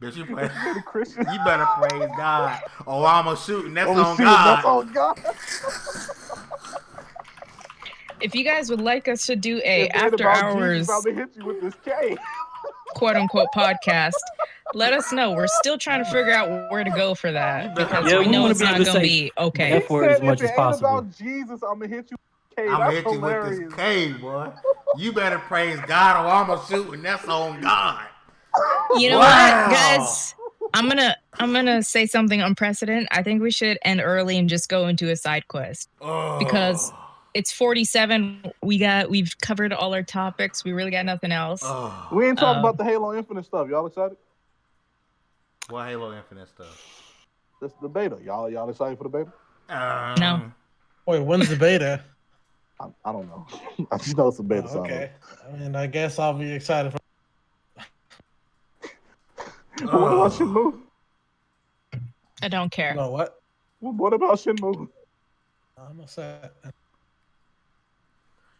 Bitch, you The Christian. better praise God. Oh, I'm shooting. That's Oh, on shoot, God. That's on God. If you guys would like us to do a If it ain't after about hours Jesus, I'm gonna hit you with this K. quote unquote podcast, let us know. We're still trying to figure out where to go for that because Yeah, we we know wanna it's be not able to going to say be okay. F word as much If as it ain't possible. about Jesus, I'm gonna hit you with K. I'm gonna That's hit you hilarious. with this K, boy. You better praise God or I'm shooting. That's on God. You know Wow. what, guys? I'm gonna say something unprecedented. I think we should end early and just go into a side quest because it's 47. We've covered all our topics. We really got nothing else. We ain't talking about the Halo Infinite stuff. Y'all excited? What Halo Infinite stuff? This the beta. Y'all excited for the beta? No. Wait, when's the beta? I don't know. I just know it's a beta. Oh, okay. I mean, I guess I'll be excited for. What about Shenmue? I don't care. No, what? What about Shenmue? I'm upset.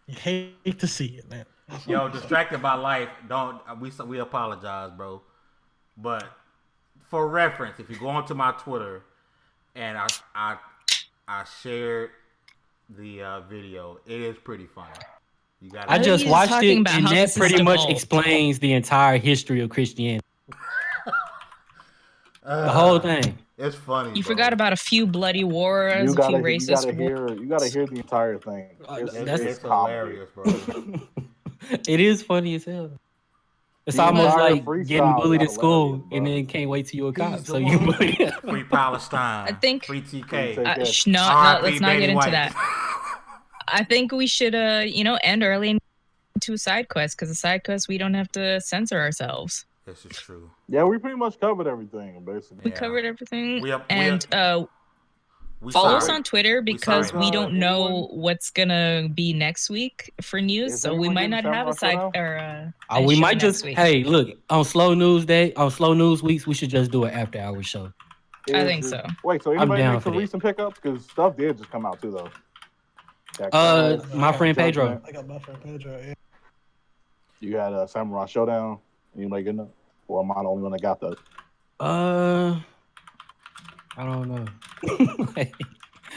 You hate to see it, man. Yo, distracted by life. We apologize, bro. But for reference, if you go onto my Twitter and I shared the video, it is pretty funny. You got. I just He's watched talking it, about and how that this pretty is much evolved. explains the entire history of Christianity. The whole thing. It's funny. You bro. forgot about a few bloody wars, You a few gotta racist you gotta hear the entire thing. It's comedy. hilarious, bro. It is funny as hell. It's The almost entire like freestyle getting bullied is at school hilarious, bro. and then can't wait till you're a cop. He's So the you one. bully. Free Palestine. I think- Free Free TK. TK. No, R.I.P. let's not Betty get into White. that. I think we should, end early into a side quest because the side quest we don't have to censor ourselves. This is true. Yeah, we pretty much covered everything, basically. We Yeah. covered everything, We follow us sorry. on Twitter because sorry. we don't know Anyone? what's gonna be next week for news, Is so we anyone might not getting have a Samurai side or We show might next just week. hey, look, on slow news weeks, we should just do an after hours show. I think so. Wait, so anybody down make for some that. recent pickups? Because stuff did just come out too, though. That Crash, My friend Pedro. Judgment. I got my friend Pedro. Yeah. You had a Samurai Showdown. Anybody getting it? Or am I the only one that got that? I don't know.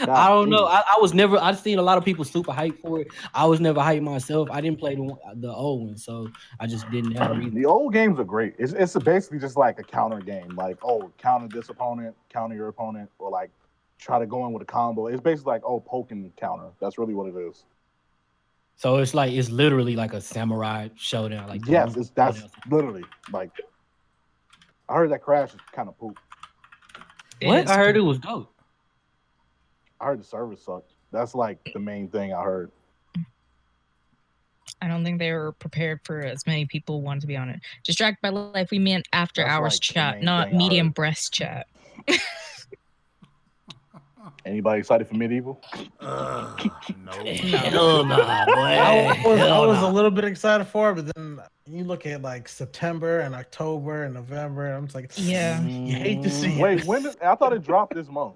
I don't know. I was never. I've seen a lot of people super hyped for it. I was never hyped myself. I didn't play the old one, so I just didn't have a reason. The old games are great. It's basically just like a counter game. Like, counter this opponent, counter your opponent, or like try to go in with a combo. It's basically like, poke and counter. That's really what it is. So it's literally like a samurai showdown. Like Yes, that's literally like. I heard that Crash is kind of poop. what I heard it was dope. I heard the service sucked. That's like the main thing I heard. I don't think they were prepared for as many people wanted to be on it. Distracted by life, we meant after That's hours like the chat, main not thing I medium heard. breast chat. Anybody excited for Medieval? No. Hell nah, boy. I was a little bit excited for it, but then you look at like September and October and November, and I'm just like, Yeah. you hate to see Wait, it. when? I thought it dropped this month.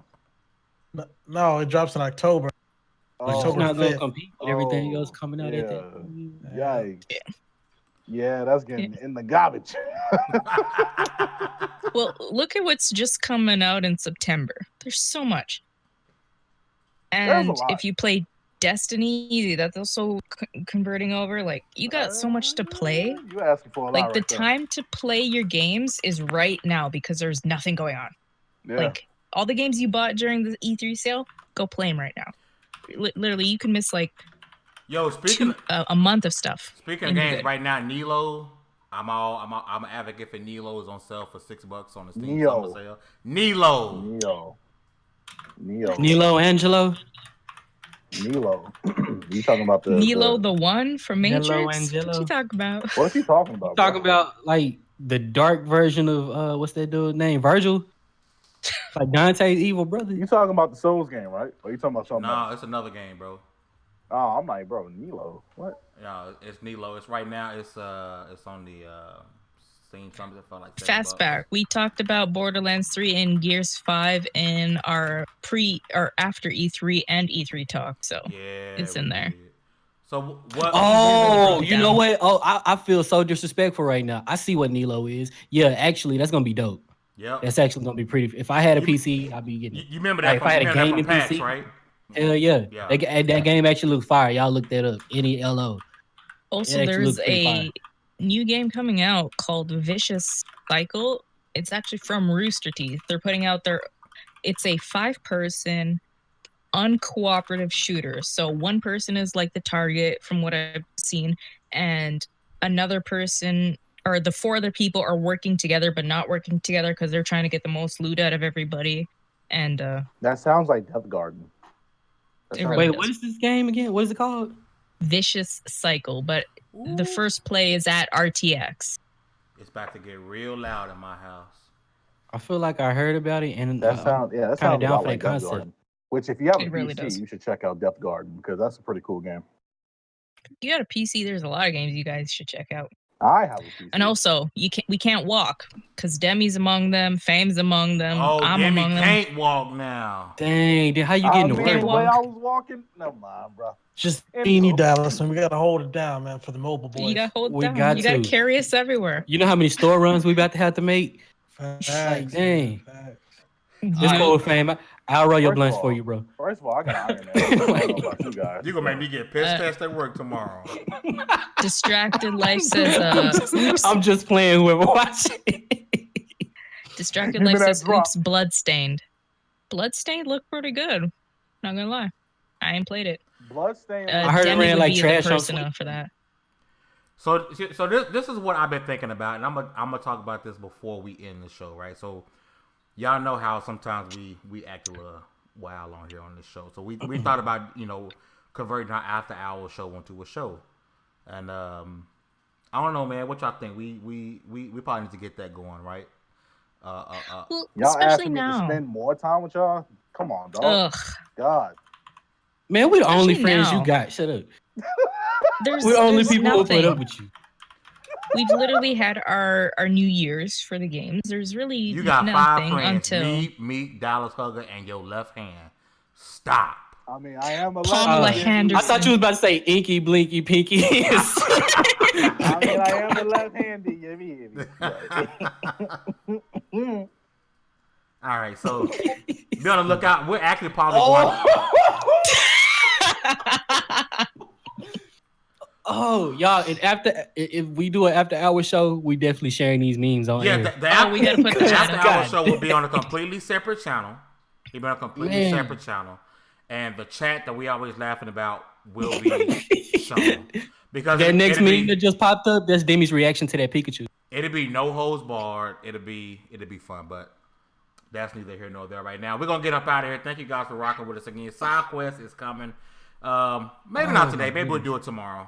No, it drops in October. It's October not gonna 5th. compete with everything else coming out at that. Yikes. Yeah, that's getting in the garbage. Well, look at what's just coming out in September. There's so much. And if you play Destiny, that's also converting over. Like, you got so much to play. You asking for a lot. Like, the right time to play your games is right now because there's nothing going on. Yeah. Like, all the games you bought during the E3 sale, go play them right now. Literally, you can miss like a month of stuff. Speaking of games, right now, Nilo. I'm an advocate for Nilo is on sale for $6 on the Steam summer sale. Nilo Angelo. Nilo. You talking about Nilo the one from Matrix? Angelo. What you talking about? What you talking about? Talking about like the dark version of what's that dude's name? Virgil. Like Dante's evil brother. You talking about the Souls game, right? Or you talking about something? No, it's another game, bro. Oh, I'm like, bro, Nilo. What? Yeah, it's Nilo. It's right now. It's on the Steam something that felt like Fastback. We talked about Borderlands 3 and Gears 5 in our after E3 and E3 talk. So yeah, it's in there. Did. So what? Oh, you know what? Oh, I feel so disrespectful right now. I see what Nilo is. Yeah, actually, that's gonna be dope. Yeah, that's actually gonna be pretty. If I had a PC, I'd be getting it. You remember that? Like, if I had a gaming PC, right? Hell yeah. That game actually looks fire. Y'all look that up. NELO. Also, there's a new game coming out called Vicious Cycle. It's actually from Rooster Teeth. They're putting out it's a 5-person uncooperative shooter. So one person is like the target from what I've seen, and another person or the 4 other people are working together but not working together because they're trying to get the most loot out of everybody. And that sounds like Death Garden. Wait, what is this game again? What is it called? Vicious Cycle, but the first play is at RTX. It's about to get real loud in my house. I feel like I heard about it, and that sounds kind of down for that concept. Garden. Which, if you have a really PC, does. You should check out Death Garden because that's a pretty cool game. If you got a PC, there's a lot of games you guys should check out. I have a PC. And also, we can't walk because Demi's among them, Fame's among them. Oh, I'm Demi among them. can't walk now. Dang, how you getting to work? The way I was walking, never mind, bro. Just beanie Dallas, and we gotta hold it down, man, for the mobile boys. You gotta hold it down. You gotta carry us everywhere. You know how many store runs we about to have to make? Facts, like, dang. Facts. Just cool, Fame. I'll roll your blunts for you, bro. First of all, I got iron that. I don't know about you guys. You gonna make me get piss test at work tomorrow. Distracted Life says, oops. I'm just playing whoever watching. Distracted Life says, oops, Bloodstained. Bloodstained looked pretty good. Not gonna lie. I ain't played it. Bloodstained. I heard it ran like trash on for that. So this is what I've been thinking about, and I'm gonna talk about this before we end the show, right? So y'all know how sometimes we act a little wild on here on this show. So we thought about converting our after hour show into a show, and I don't know, man. What y'all think? We probably need to get that going, right? Well, y'all asking me to spend more time with y'all? Come on, dog. Ugh. God. Man, we're the only friends you got. Shut up. We're the only people who put up with you. We've literally had our New Year's for the games. There's really you got nothing 5 friends. until me, Dallas Hugger, and your left hand. Stop. I mean, I am a Pamela Henderson. I thought you was about to say Inky, Blinky, Pinky. I mean, I am a left-handed. All right, so be on the lookout. We're actually probably going. Oh, y'all! And if we do an after-hour show, we definitely sharing these memes on air. We gotta put the after-hour show will be on a completely separate channel. It'll be on a completely separate channel, and the chat that we always laughing about will be shown. Because that next meme that just popped up, that's Demi's reaction to that Pikachu. It'll be no holds barred. It'll be fun, but that's neither here nor there right now. We're gonna get up out of here. Thank you guys for rocking with us again. Side Quest is coming. Maybe not today. Maybe we'll do it tomorrow.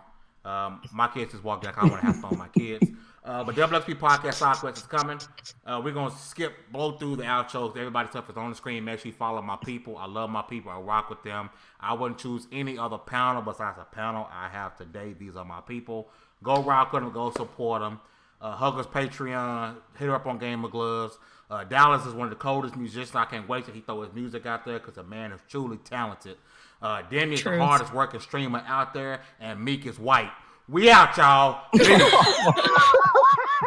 My kids just walked in. I want to have fun with my kids. But WXP Podcast Side Quest is coming. We're going to blow through the outros. Everybody's stuff is on the screen. Make sure you follow my people. I love my people. I rock with them. I wouldn't choose any other panel besides the panel I have today. These are my people. Go rock with them. Go support them. Hugger's Patreon. Hit her up on Game of Gloves. Dallas is one of the coldest musicians. I can't wait till he throw his music out there because the man is truly talented. Demi is the hardest working streamer out there. And Meek is white. We out, y'all. Peace.